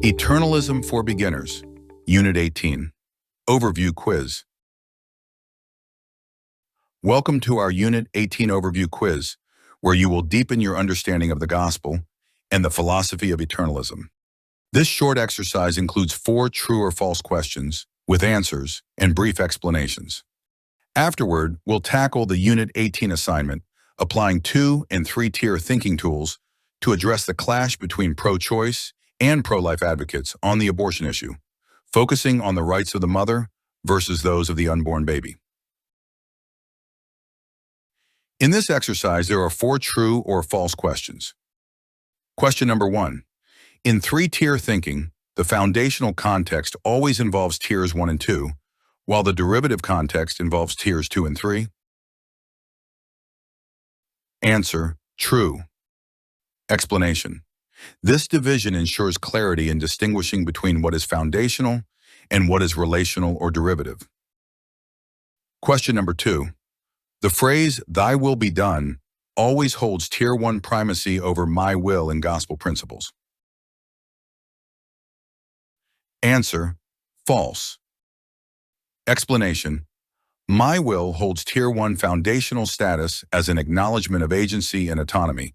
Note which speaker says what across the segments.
Speaker 1: Eternalism for Beginners, Unit 18, Overview Quiz. Welcome to our Unit 18 Overview Quiz, where you will deepen your understanding of the Gospel and the philosophy of eternalism. This short exercise includes 4 true or false questions with answers and brief explanations. Afterward, we'll tackle the Unit 18 assignment, applying 2- and 3-tier thinking tools to address the clash between pro-choice and pro-life advocates on the abortion issue, focusing on the rights of the mother versus those of the unborn baby. In this exercise, there are 4 true or false questions. Question number 1. In 3-tier thinking, the foundational context always involves tiers 1 and 2, while the derivative context involves tiers 2 and 3. Answer: true. Explanation: this division ensures clarity in distinguishing between what is foundational and what is relational or derivative. Question number 2. The phrase, "Thy will be done," always holds tier 1 primacy over my will in gospel principles. Answer: false. Explanation: my will holds tier 1 foundational status as an acknowledgement of agency and autonomy,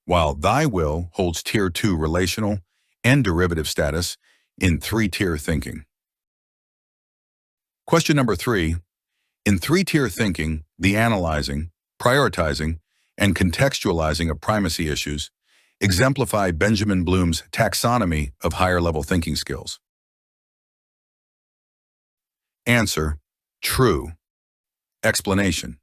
Speaker 1: while thy will holds tier 2 relational and derivative status in 3-tier thinking. Question number 3. In 3-tier thinking, the analyzing, prioritizing, and contextualizing of primacy issues exemplify Benjamin Bloom's taxonomy of higher-level thinking skills. Answer: true. Explanation: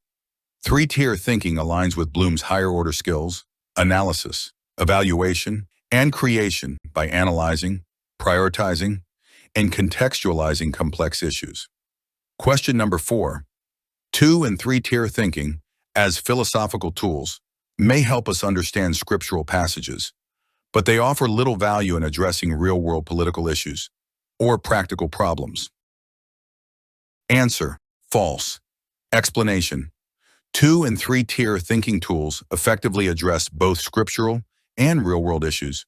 Speaker 1: 3-tier thinking aligns with Bloom's higher-order skills, analysis, evaluation, and creation by analyzing, prioritizing, and contextualizing complex issues. Question number 4. 2- and 3-tier thinking, as philosophical tools, may help us understand scriptural passages, but they offer little value in addressing real-world political issues or practical problems. Answer: false. Explanation: 2- and 3-tier thinking tools effectively address both scriptural and real-world issues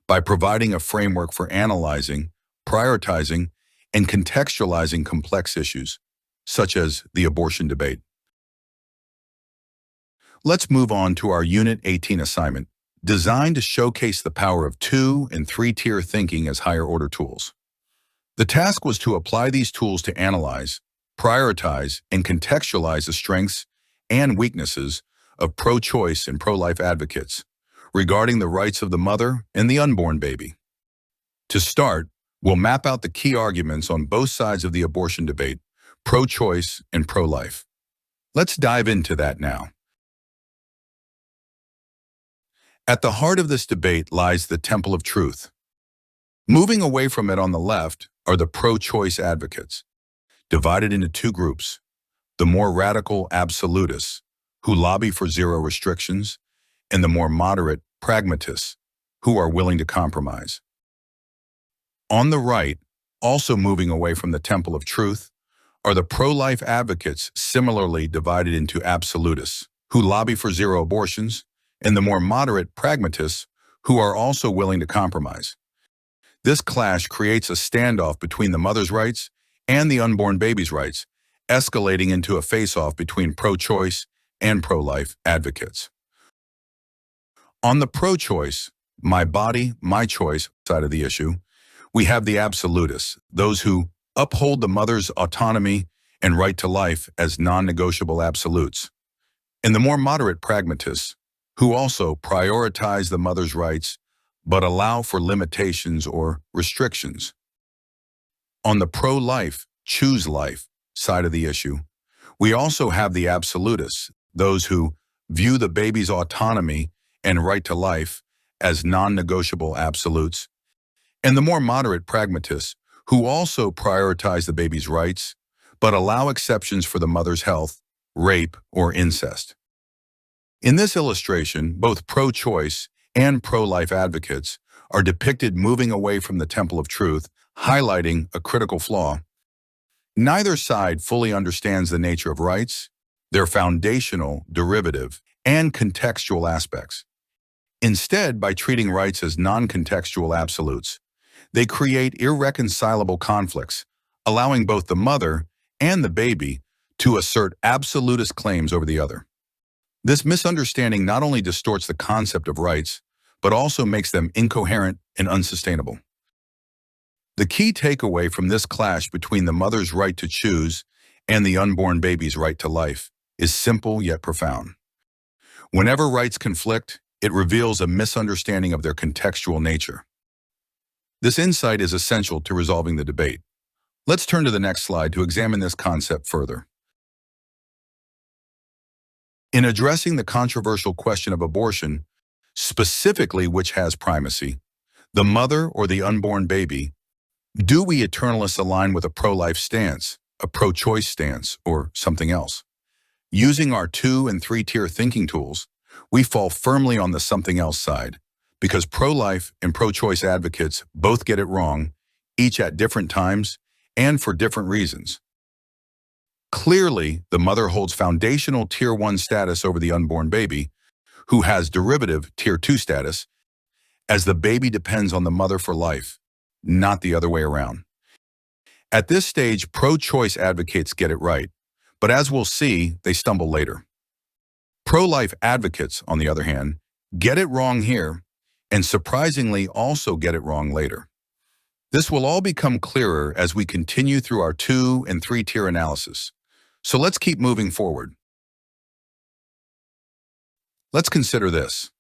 Speaker 1: by providing a framework for analyzing, prioritizing, and contextualizing complex issues, such as the abortion debate. Let's move on to our Unit 18 assignment, designed to showcase the power of 2- and 3-tier thinking as higher-order tools. The task was to apply these tools to analyze, prioritize, and contextualize the strengths and weaknesses of pro-choice and pro-life advocates regarding the rights of the mother and the unborn baby. To start, we'll map out the key arguments on both sides of the abortion debate, pro-choice and pro-life. Let's dive into that now. At the heart of this debate lies the Temple of Truth. Moving away from it on the left are the pro-choice advocates, divided into 2 groups: the more radical absolutists, who lobby for zero restrictions, and the more moderate pragmatists, who are willing to compromise. On the right, also moving away from the Temple of Truth, are the pro-life advocates, similarly divided into absolutists, who lobby for zero abortions, and the more moderate pragmatists, who are also willing to compromise. This clash creates a standoff between the mother's rights and the unborn baby's rights, escalating into a face-off between pro-choice and pro-life advocates. On the pro-choice, my body, my choice side of the issue, we have the absolutists, those who uphold the mother's autonomy and right to life as non-negotiable absolutes, and the more moderate pragmatists, who also prioritize the mother's rights but allow for limitations or restrictions. On the pro-life, choose life side of the issue, we also have the absolutists, those who view the baby's autonomy and right to life as non-negotiable absolutes, and the more moderate pragmatists, who also prioritize the baby's rights, but allow exceptions for the mother's health, rape, or incest. In this illustration, both pro-choice and pro-life advocates are depicted moving away from the Temple of Truth, highlighting a critical flaw. Neither side fully understands the nature of rights, their foundational, derivative, and contextual aspects. Instead, by treating rights as non-contextual absolutes, They create irreconcilable conflicts, allowing both the mother and the baby to assert absolutist claims over the other. This misunderstanding not only distorts the concept of rights, but also makes them incoherent and unsustainable. The key takeaway from this clash between the mother's right to choose and the unborn baby's right to life is simple yet profound. Whenever rights conflict, it reveals a misunderstanding of their contextual nature. This insight is essential to resolving the debate. Let's turn to the next slide to examine this concept further. In addressing the controversial question of abortion, specifically which has primacy, the mother or the unborn baby, do we eternalists align with a pro-life stance, a pro-choice stance, or something else? Using our 2- and 3-tier thinking tools, we fall firmly on the something else side, because pro-life and pro-choice advocates both get it wrong, each at different times and for different reasons. Clearly, the mother holds foundational Tier 1 status over the unborn baby, who has derivative Tier 2 status, as the baby depends on the mother for life, not the other way around. At this stage, pro-choice advocates get it right, but as we'll see, they stumble later. Pro-life advocates, on the other hand, get it wrong here, and surprisingly also get it wrong later. This will all become clearer as we continue through our 2- and 3-tier analysis. So let's keep moving forward. Let's consider this.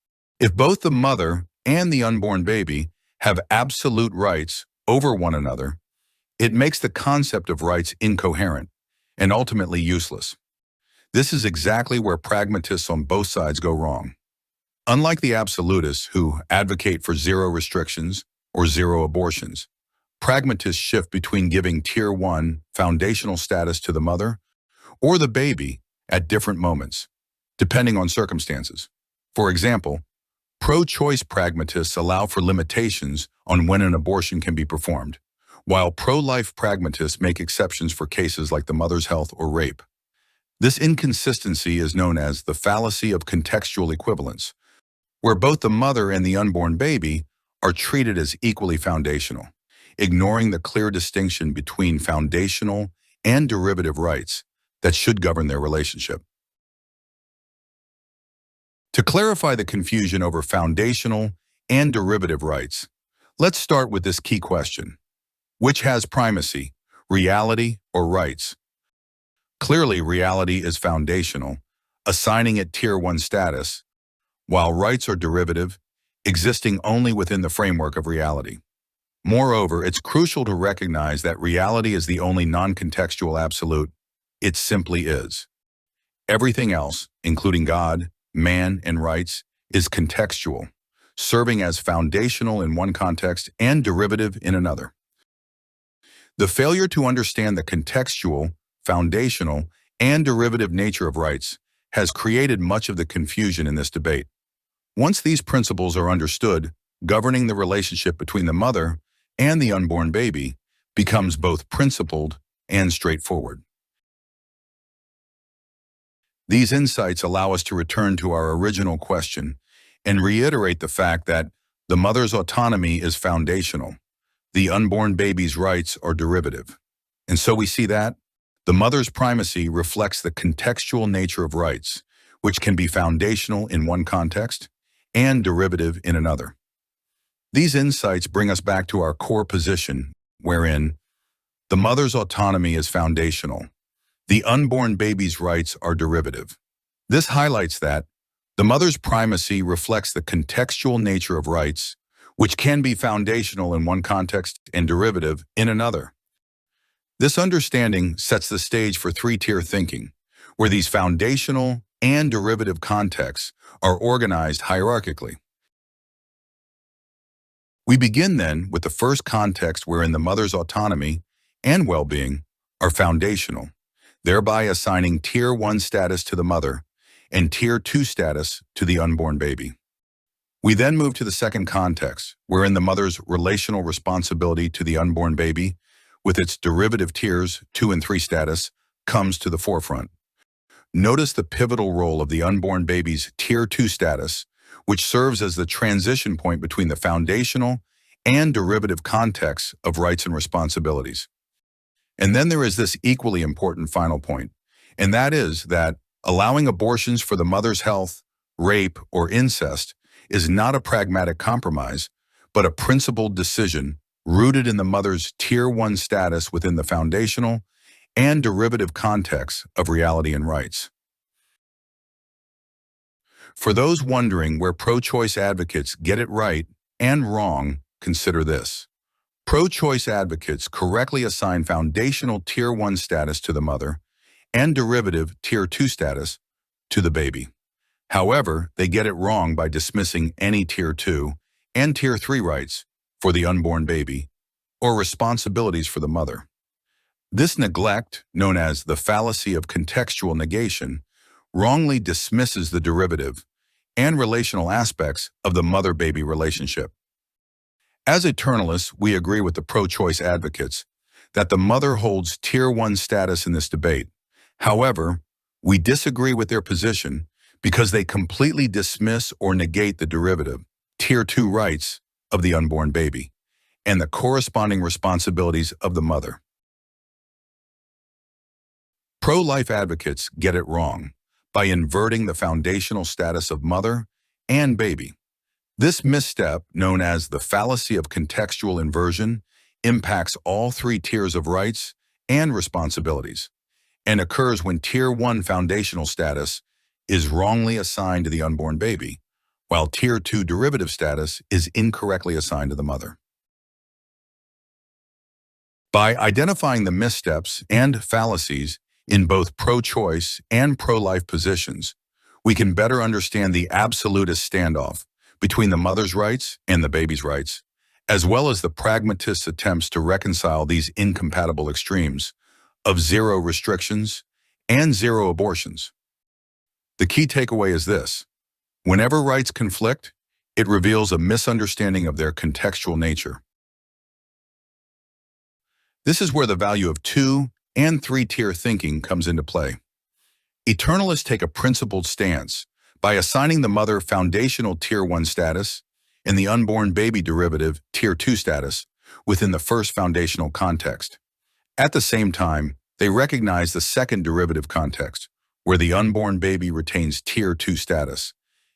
Speaker 1: If both the mother and the unborn baby have absolute rights over one another, it makes the concept of rights incoherent and ultimately useless. This is exactly where pragmatists on both sides go wrong. Unlike the absolutists who advocate for zero restrictions or zero abortions, pragmatists shift between giving Tier 1 foundational status to the mother or the baby at different moments, depending on circumstances. For example, pro-choice pragmatists allow for limitations on when an abortion can be performed, while pro-life pragmatists make exceptions for cases like the mother's health or rape. This inconsistency is known as the fallacy of contextual equivalence, where both the mother and the unborn baby are treated as equally foundational, ignoring the clear distinction between foundational and derivative rights that should govern their relationship. To clarify the confusion over foundational and derivative rights, let's start with this key question. Which has primacy, reality or rights? Clearly, reality is foundational, assigning it Tier 1 status, while rights are derivative, existing only within the framework of reality. Moreover, it's crucial to recognize that reality is the only non-contextual absolute. It simply is. Everything else, including God, man, and rights, is contextual, serving as foundational in one context and derivative in another. The failure to understand the contextual, foundational, and derivative nature of rights has created much of the confusion in this debate. Once these principles are understood, governing the relationship between the mother and the unborn baby becomes both principled and straightforward. These insights allow us to return to our original question and reiterate the fact that the mother's autonomy is foundational. The unborn baby's rights are derivative. And so we see that the mother's primacy reflects the contextual nature of rights, which can be foundational in one context and derivative in another. These insights bring us back to our core position, wherein the mother's autonomy is foundational. The unborn baby's rights are derivative. This highlights that the mother's primacy reflects the contextual nature of rights, which can be foundational in one context and derivative in another. This understanding sets the stage for 3-tier thinking, where these foundational and derivative contexts are organized hierarchically. We begin then with the first context wherein the mother's autonomy and well-being are foundational, thereby assigning Tier 1 status to the mother and Tier 2 status to the unborn baby. We then move to the second context, wherein the mother's relational responsibility to the unborn baby, with its derivative tiers 2 and 3 status, comes to the forefront. Notice the pivotal role of the unborn baby's Tier 2 status, which serves as the transition point between the foundational and derivative contexts of rights and responsibilities. And then there is this equally important final point, and that is that allowing abortions for the mother's health, rape, or incest is not a pragmatic compromise, but a principled decision rooted in the mother's Tier 1 status within the foundational and derivative contexts of reality and rights. For those wondering where pro-choice advocates get it right and wrong, consider this. Pro-choice advocates correctly assign foundational Tier 1 status to the mother and derivative Tier 2 status to the baby. However, they get it wrong by dismissing any Tier 2 and Tier 3 rights for the unborn baby or responsibilities for the mother. This neglect, known as the fallacy of contextual negation, wrongly dismisses the derivative and relational aspects of the mother-baby relationship. As Eternalists, we agree with the pro-choice advocates that the mother holds Tier 1 status in this debate. However, we disagree with their position because they completely dismiss or negate the derivative, Tier 2 rights of the unborn baby and the corresponding responsibilities of the mother. Pro-life advocates get it wrong by inverting the foundational status of mother and baby. This misstep, known as the fallacy of contextual inversion, impacts all three tiers of rights and responsibilities, and occurs when Tier 1 foundational status is wrongly assigned to the unborn baby, while Tier 2 derivative status is incorrectly assigned to the mother. By identifying the missteps and fallacies in both pro-choice and pro-life positions, we can better understand the absolutist standoff between the mother's rights and the baby's rights, as well as the pragmatist's attempts to reconcile these incompatible extremes of zero restrictions and zero abortions. The key takeaway is this: whenever rights conflict, it reveals a misunderstanding of their contextual nature. This is where the value of 2- and 3-tier thinking comes into play. Eternalists take a principled stance by assigning the mother foundational Tier 1 status and the unborn baby derivative Tier 2 status within the first foundational context. At the same time, they recognize the second derivative context, where the unborn baby retains Tier 2 status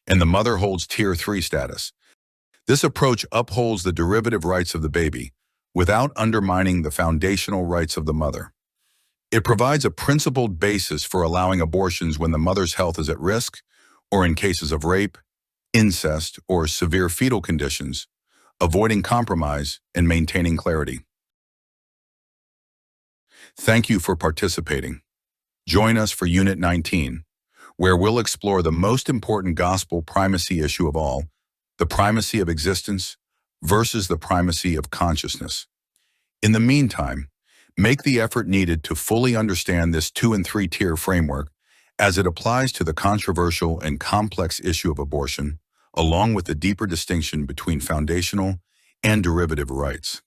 Speaker 1: and the mother holds Tier 3 status. This approach upholds the derivative rights of the baby without undermining the foundational rights of the mother. It provides a principled basis for allowing abortions when the mother's health is at risk, or in cases of rape, incest, or severe fetal conditions, avoiding compromise and maintaining clarity. Thank you for participating. Join us for Unit 19, where we'll explore the most important gospel primacy issue of all, the primacy of existence versus the primacy of consciousness. In the meantime, make the effort needed to fully understand this 2- and 3-tier framework as it applies to the controversial and complex issue of abortion, along with the deeper distinction between foundational and derivative rights.